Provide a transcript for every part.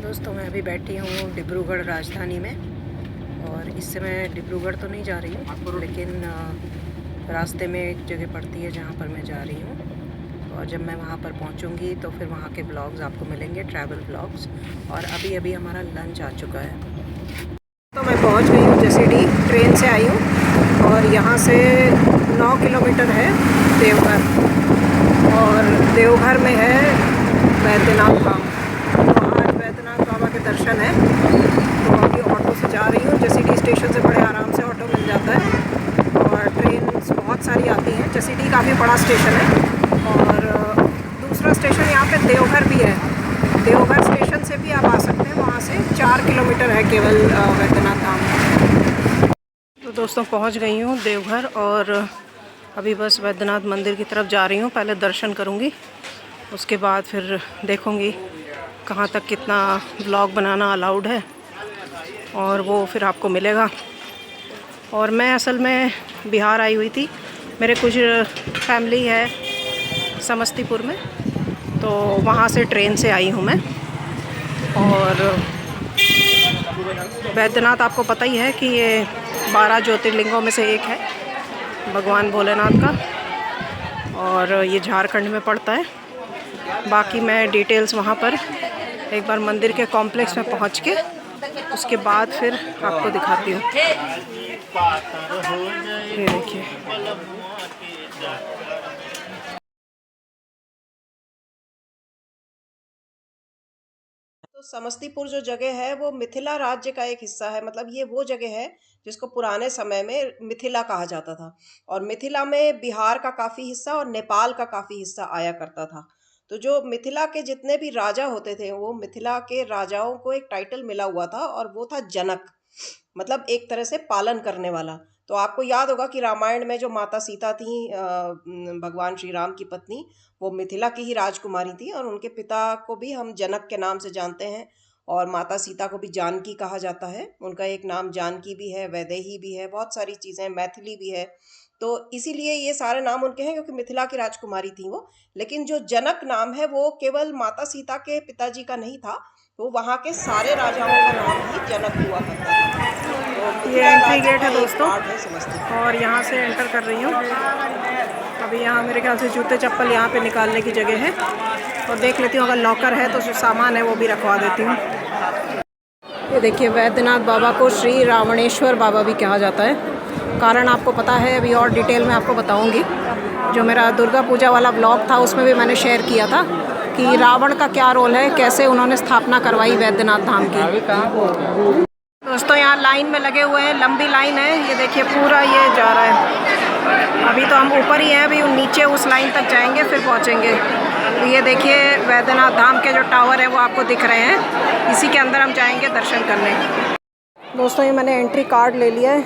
दोस्तों मैं अभी बैठी हूँ डिब्रूगढ़ राजधानी में, और इससे मैं डिब्रूगढ़ तो नहीं जा रही हूँ, लेकिन रास्ते में एक जगह पड़ती है जहाँ पर मैं जा रही हूँ। और जब मैं वहाँ पर पहुँचूँगी तो फिर वहाँ के ब्लॉग्स आपको मिलेंगे, ट्रैवल ब्लॉग्स। और अभी अभी हमारा लंच आ चुका है। तो मैं पहुँच गई हूँ जसीडीह, ट्रेन से आई हूँ और यहाँ से 9 किलोमीटर है देवघर, और देवघर में है वैद्यनाथ धाम। बाबा के दर्शन है, तो अभी ऑटो से जा रही हूँ। जसीडीह स्टेशन से बड़े आराम से ऑटो मिल जाता है, और ट्रेन बहुत सारी आती हैं। जसीडीह काफ़ी बड़ा स्टेशन है, और दूसरा स्टेशन यहाँ पे देवघर भी है। देवघर स्टेशन से भी आप आ सकते हैं, वहाँ से 4 किलोमीटर है केवल वैद्यनाथ धाम। तो दोस्तों पहुँच गई हूँ देवघर, और अभी बस वैद्यनाथ मंदिर की तरफ जा रही हूँ। पहले दर्शन करूँगी, उसके बाद फिर देखूँगी कहाँ तक कितना व्लॉग बनाना अलाउड है, और वो फिर आपको मिलेगा। और मैं असल में बिहार आई हुई थी, मेरे कुछ फैमिली है समस्तीपुर में, तो वहाँ से ट्रेन से आई हूँ मैं। और वैद्यनाथ आपको पता ही है कि ये 12 ज्योतिर्लिंगों में से एक है, भगवान भोलेनाथ का, और ये झारखंड में पड़ता है। बाकी मैं डिटेल्स वहाँ पर एक बार मंदिर के कॉम्प्लेक्स में पहुँच के उसके बाद फिर आपको दिखाती हूँ। ये देखिए, तो समस्तीपुर जो जगह है वो मिथिला राज्य का एक हिस्सा है। मतलब ये वो जगह है जिसको पुराने समय में मिथिला कहा जाता था, और मिथिला में बिहार का काफ़ी हिस्सा और नेपाल का काफ़ी हिस्सा आया करता था। तो जो मिथिला के जितने भी राजा होते थे, वो मिथिला के राजाओं को एक टाइटल मिला हुआ था, और वो था जनक, मतलब एक तरह से पालन करने वाला। तो आपको याद होगा कि रामायण में जो माता सीता थी, भगवान श्री राम की पत्नी, वो मिथिला की ही राजकुमारी थी, और उनके पिता को भी हम जनक के नाम से जानते हैं, और माता सीता को भी जानकी कहा जाता है। उनका एक नाम जानकी भी है, वैदेही भी है, बहुत सारी चीज़ें, मैथिली भी है। तो इसीलिए ये सारे नाम उनके हैं क्योंकि मिथिला की राजकुमारी थी वो। लेकिन जो जनक नाम है वो केवल माता सीता के पिताजी का नहीं था, वो वहाँ के सारे राजाओं का नाम ही जनक हुआ करता था। तो ये एंट्री गेट है दोस्तों, और यहाँ से एंटर कर रही हूँ। अभी यहाँ मेरे ख्याल से जूते चप्पल यहाँ पे निकालने की जगह है, और देख लेती हूँ अगर लॉकर है तो जो सामान है वो भी रखवा देती हूँ। ये देखिए, वैद्यनाथ बाबा को श्री रावणेश्वर बाबा भी कहा जाता है। कारण आपको पता है, अभी और डिटेल में आपको बताऊंगी। जो मेरा दुर्गा पूजा वाला ब्लॉग था उसमें भी मैंने शेयर किया था कि रावण का क्या रोल है, कैसे उन्होंने स्थापना करवाई वैद्यनाथ धाम की। दोस्तों यहाँ लाइन में लगे हुए हैं, लंबी लाइन है, ये देखिए पूरा ये जा रहा है। अभी तो हम ऊपर ही हैं, अभी नीचे उस लाइन तक जाएंगे फिर पहुँचेंगे। ये देखिए वैद्यनाथ धाम के जो टावर है वो आपको दिख रहे हैं, इसी के अंदर हम जाएंगे दर्शन करने। दोस्तों ये मैंने एंट्री कार्ड ले लिया है,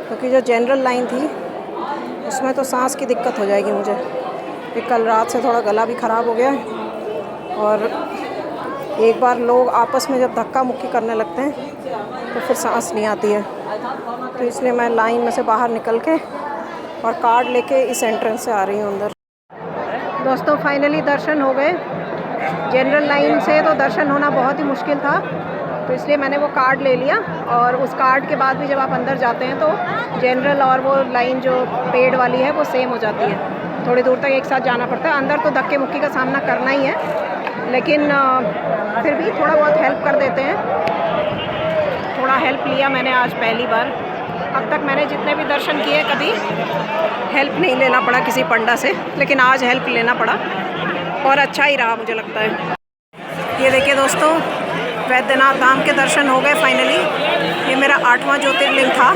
क्योंकि जो जनरल लाइन थी उसमें तो सांस की दिक्कत हो जाएगी मुझे। फिर कल रात से थोड़ा गला भी ख़राब हो गया है, और एक बार लोग आपस में जब धक्का मुक्की करने लगते हैं तो फिर सांस नहीं आती है। तो इसलिए मैं लाइन में से बाहर निकल के और कार्ड लेके इस एंट्रेंस से आ रही हूँ अंदर। दोस्तों फाइनली दर्शन हो गए। जनरल लाइन से तो दर्शन होना बहुत ही मुश्किल था, तो इसलिए मैंने वो कार्ड ले लिया, और उस कार्ड के बाद भी जब आप अंदर जाते हैं तो जनरल और वो लाइन जो पेड वाली है वो सेम हो जाती है। थोड़ी दूर तक एक साथ जाना पड़ता है। अंदर तो धक्के मुक्की का सामना करना ही है, लेकिन फिर भी थोड़ा बहुत हेल्प कर देते हैं। थोड़ा हेल्प लिया मैंने आज पहली बार। अब तक मैंने जितने भी दर्शन किए कभी हेल्प नहीं लेना पड़ा किसी पंडा से, लेकिन आज हेल्प लेना पड़ा, और अच्छा ही रहा मुझे लगता है। ये देखिए दोस्तों, वैद्यनाथ धाम के दर्शन हो गए फाइनली। ये मेरा 8वां ज्योतिर्लिंग था,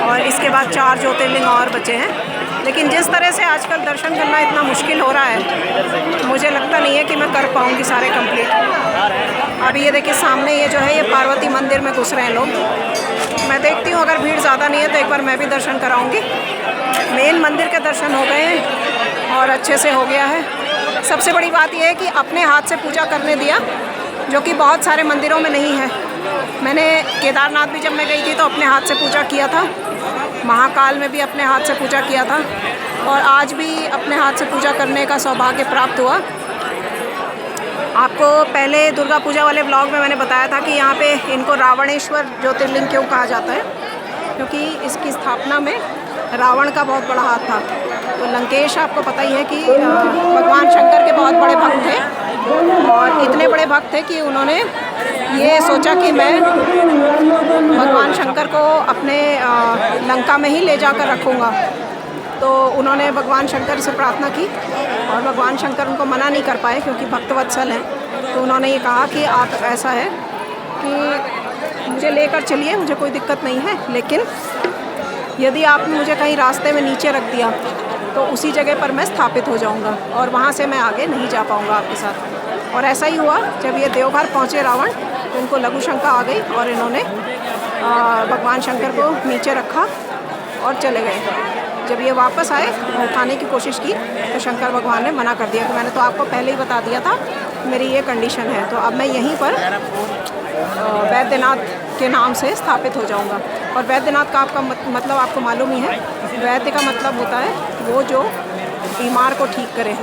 और इसके बाद 4 ज्योतिर्लिंग और बचे हैं। लेकिन जिस तरह से आजकल दर्शन करना इतना मुश्किल हो रहा है, मुझे लगता नहीं है कि मैं कर पाऊँगी सारे कंप्लीट। अभी ये देखिए सामने ये जो है, ये पार्वती मंदिर में घुस रहे हैं लोग। मैं देखती हूँ अगर भीड़ ज़्यादा नहीं है तो एक बार मैं भी दर्शन कराऊँगी। मेन मंदिर के दर्शन हो गए हैं और अच्छे से हो गया है। सबसे बड़ी बात यह है कि अपने हाथ से पूजा करने दिया, जो कि बहुत सारे मंदिरों में नहीं है। मैंने केदारनाथ भी जब मैं गई थी तो अपने हाथ से पूजा किया था, महाकाल में भी अपने हाथ से पूजा किया था, और आज भी अपने हाथ से पूजा करने का सौभाग्य प्राप्त हुआ। आपको पहले दुर्गा पूजा वाले ब्लॉग में मैंने बताया था कि यहाँ पे इनको रावणेश्वर ज्योतिर्लिंग क्यों कहा जाता है, क्योंकि इसकी स्थापना में रावण का बहुत बड़ा हाथ था। तो लंकेश आपको पता ही है कि भगवान शंकर के बहुत बड़े भक्त थे, और इतने बड़े भक्त थे कि उन्होंने ये सोचा कि मैं भगवान शंकर को अपने लंका में ही ले जाकर रखूँगा। तो उन्होंने भगवान शंकर से प्रार्थना की, और भगवान शंकर उनको मना नहीं कर पाए क्योंकि भक्तवत्सल हैं। तो उन्होंने ये कहा कि आप ऐसा है कि मुझे लेकर चलिए, मुझे कोई दिक्कत नहीं है, लेकिन यदि आपने मुझे कहीं रास्ते में नीचे रख दिया तो उसी जगह पर मैं स्थापित हो जाऊंगा और वहाँ से मैं आगे नहीं जा पाऊँगा आपके साथ। और ऐसा ही हुआ। जब ये देवघर पहुँचे रावण, तो इनको लघु शंका आ गई और इन्होंने भगवान शंकर को नीचे रखा और चले गए। जब ये वापस आए, उठाने की कोशिश की, तो शंकर भगवान ने मना कर दिया कि मैंने तो आपको पहले ही बता दिया था मेरी ये कंडीशन है, तो अब मैं यहीं पर वैद्यनाथ के नाम से स्थापित हो जाऊंगा। और वैद्यनाथ का आपका मतलब आपको मालूम ही है। वैद्य का मतलब होता है वो जो बीमार को ठीक करे।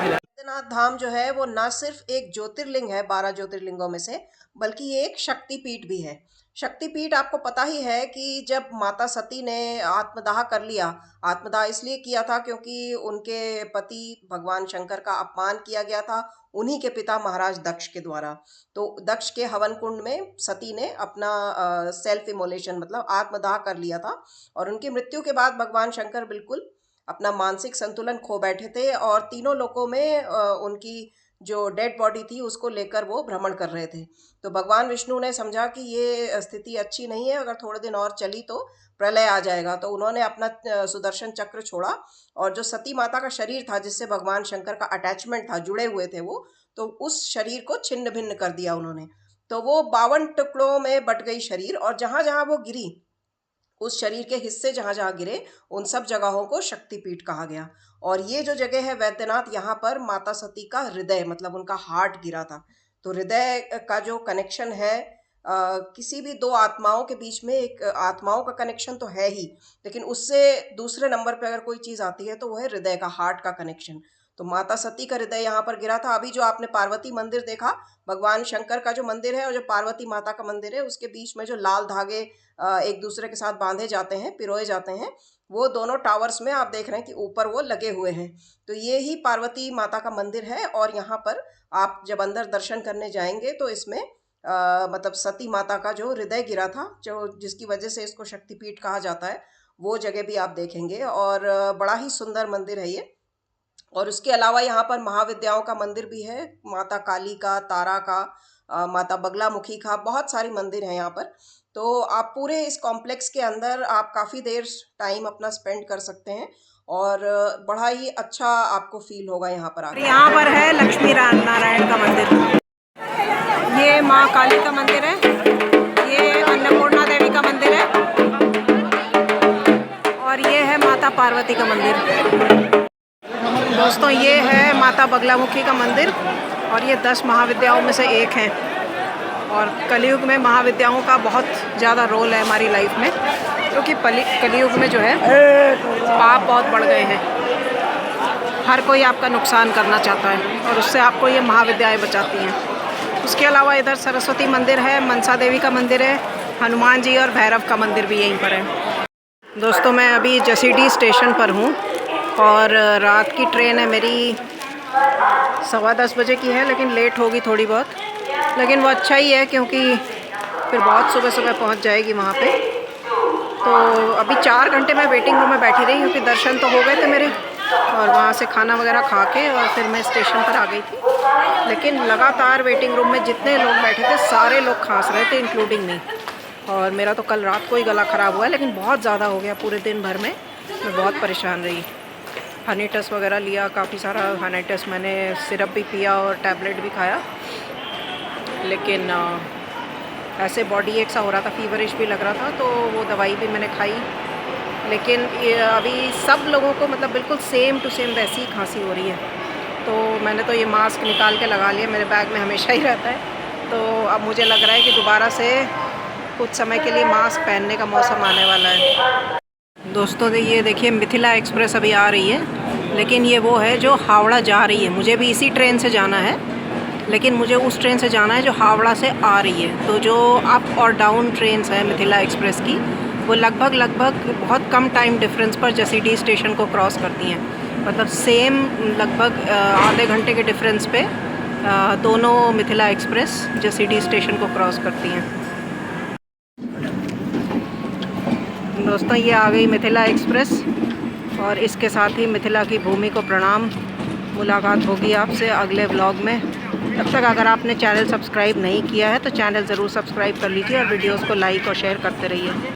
वैद्यनाथ धाम जो है वो ना सिर्फ एक ज्योतिर्लिंग है 12 ज्योतिर्लिंगों में से, बल्कि ये एक शक्तिपीठ भी है। शक्तिपीठ आपको पता ही है कि जब माता सती ने आत्मदाह कर लिया, आत्मदाह इसलिए किया था क्योंकि उनके पति भगवान शंकर का अपमान किया गया था उन्हीं के पिता महाराज दक्ष के द्वारा। तो दक्ष के हवन कुंड में सती ने अपना सेल्फ इमोलेशन मतलब आत्मदाह कर लिया था, और उनकी मृत्यु के बाद भगवान शंकर बिल्कुल अपना मानसिक संतुलन खो बैठे थे और तीनों लोकों में उनकी जो डेड बॉडी थी उसको लेकर वो भ्रमण कर रहे थे। तो भगवान विष्णु ने समझा कि ये स्थिति अच्छी नहीं है, अगर थोड़े दिन और चली तो प्रलय आ जाएगा। तो उन्होंने अपना सुदर्शन चक्र छोड़ा, और जो सती माता का शरीर था जिससे भगवान शंकर का अटैचमेंट था, जुड़े हुए थे वो, तो उस शरीर को छिन्न भिन्न कर दिया उन्होंने। तो वो 52 टुकड़ों में बट गई शरीर, और जहां जहां वो गिरी, उस शरीर के हिस्से जहां जहां गिरे, उन सब जगहों को शक्तिपीठ कहा गया। और ये जो जगह है वैद्यनाथ, यहाँ पर माता सती का हृदय मतलब उनका हार्ट गिरा था। तो हृदय का जो कनेक्शन है, किसी भी दो आत्माओं के बीच में एक आत्माओं का कनेक्शन तो है ही, लेकिन उससे दूसरे नंबर पे अगर कोई चीज आती है तो वो है हृदय का, हार्ट का कनेक्शन। तो माता सती का हृदय यहाँ पर गिरा था। अभी जो आपने पार्वती मंदिर देखा, भगवान शंकर का जो मंदिर है और जो पार्वती माता का मंदिर है, उसके बीच में जो लाल धागे एक दूसरे के साथ बांधे जाते हैं, पिरोए जाते हैं, वो दोनों टावर्स में आप देख रहे हैं कि ऊपर वो लगे हुए हैं। तो ये ही पार्वती माता का मंदिर है, और यहाँ पर आप जब अंदर दर्शन करने जाएंगे तो इसमें मतलब सती माता का जो हृदय गिरा था, जो जिसकी वजह से इसको शक्तिपीठ कहा जाता है, वो जगह भी आप देखेंगे। और बड़ा ही सुंदर मंदिर है ये। और उसके अलावा यहाँ पर महाविद्याओं का मंदिर भी है, माता काली का, तारा का, माता बगलामुखी का, बहुत सारी मंदिर हैं यहाँ पर। तो आप पूरे इस कॉम्प्लेक्स के अंदर आप काफ़ी देर टाइम अपना स्पेंड कर सकते हैं, और बड़ा ही अच्छा आपको फील होगा यहाँ पर आकर। यहाँ पर है लक्ष्मी नारायण का मंदिर, ये माँ काली का मंदिर है, ये अन्नपूर्णा देवी का मंदिर है, और ये है माता पार्वती का मंदिर। दोस्तों ये है माता बगलामुखी का मंदिर, और ये 10 महाविद्याओं में से एक हैं। और कलयुग में महाविद्याओं का बहुत ज़्यादा रोल है हमारी लाइफ में, क्योंकि कलयुग में जो है पाप बहुत बढ़ गए हैं। हर कोई आपका नुकसान करना चाहता है, और उससे आपको ये महाविद्याएं बचाती हैं। उसके अलावा इधर सरस्वती मंदिर है, मनसा देवी का मंदिर है, हनुमान जी और भैरव का मंदिर भी यहीं पर है। दोस्तों मैं अभी जसीडीह स्टेशन पर हूँ, और रात की ट्रेन है मेरी 10:15 बजे की है, लेकिन लेट होगी थोड़ी बहुत, लेकिन वो अच्छा ही है क्योंकि फिर बहुत सुबह सुबह पहुंच जाएगी वहाँ पे। तो अभी 4 घंटे मैं वेटिंग रूम में बैठी रही, क्योंकि दर्शन तो हो गए थे मेरे, और वहाँ से खाना वगैरह खा के और फिर मैं स्टेशन पर आ गई थी। लेकिन लगातार वेटिंग रूम में जितने लोग बैठे थे सारे लोग खांस रहे थे, इंक्लूडिंग मी। और मेरा तो कल रात को ही गला ख़राब हुआ है, लेकिन बहुत ज़्यादा हो गया पूरे दिन भर में, मैं बहुत परेशान रही। हनीटस वगैरह लिया, काफ़ी सारा हनीटस, मैंने सिरप भी पिया और टैबलेट भी खाया, लेकिन ऐसे बॉडी एक सा हो रहा था, फीवरिश भी लग रहा था, तो वो दवाई भी मैंने खाई। लेकिन अभी सब लोगों को मतलब बिल्कुल सेम टू सेम वैसी ही खांसी हो रही है। तो मैंने तो ये मास्क निकाल के लगा लिया, मेरे बैग में हमेशा ही रहता है। तो अब मुझे लग रहा है कि दोबारा से कुछ समय के लिए मास्क पहनने का मौसम आने वाला है। दोस्तों ये देखिए मिथिला एक्सप्रेस अभी आ रही है, लेकिन ये वो है जो हावड़ा जा रही है। मुझे भी इसी ट्रेन से जाना है, लेकिन मुझे उस ट्रेन से जाना है जो हावड़ा से आ रही है। तो जो अप और डाउन ट्रेन्स हैं मिथिला एक्सप्रेस की, वो लगभग बहुत कम टाइम डिफरेंस पर जसीडीह स्टेशन को क्रॉस करती हैं। मतलब सेम लगभग आधे घंटे के डिफरेंस पे दोनों मिथिला एक्सप्रेस जसीडीह स्टेशन को क्रॉस करती हैं। दोस्तों, ये आ गई मिथिला एक्सप्रेस और इसके साथ ही मिथिला की भूमि को प्रणाम। मुलाकात होगी आपसे अगले व्लॉग में। तब तक अगर आपने चैनल सब्सक्राइब नहीं किया है तो चैनल ज़रूर सब्सक्राइब कर लीजिए और वीडियोस को लाइक और शेयर करते रहिए।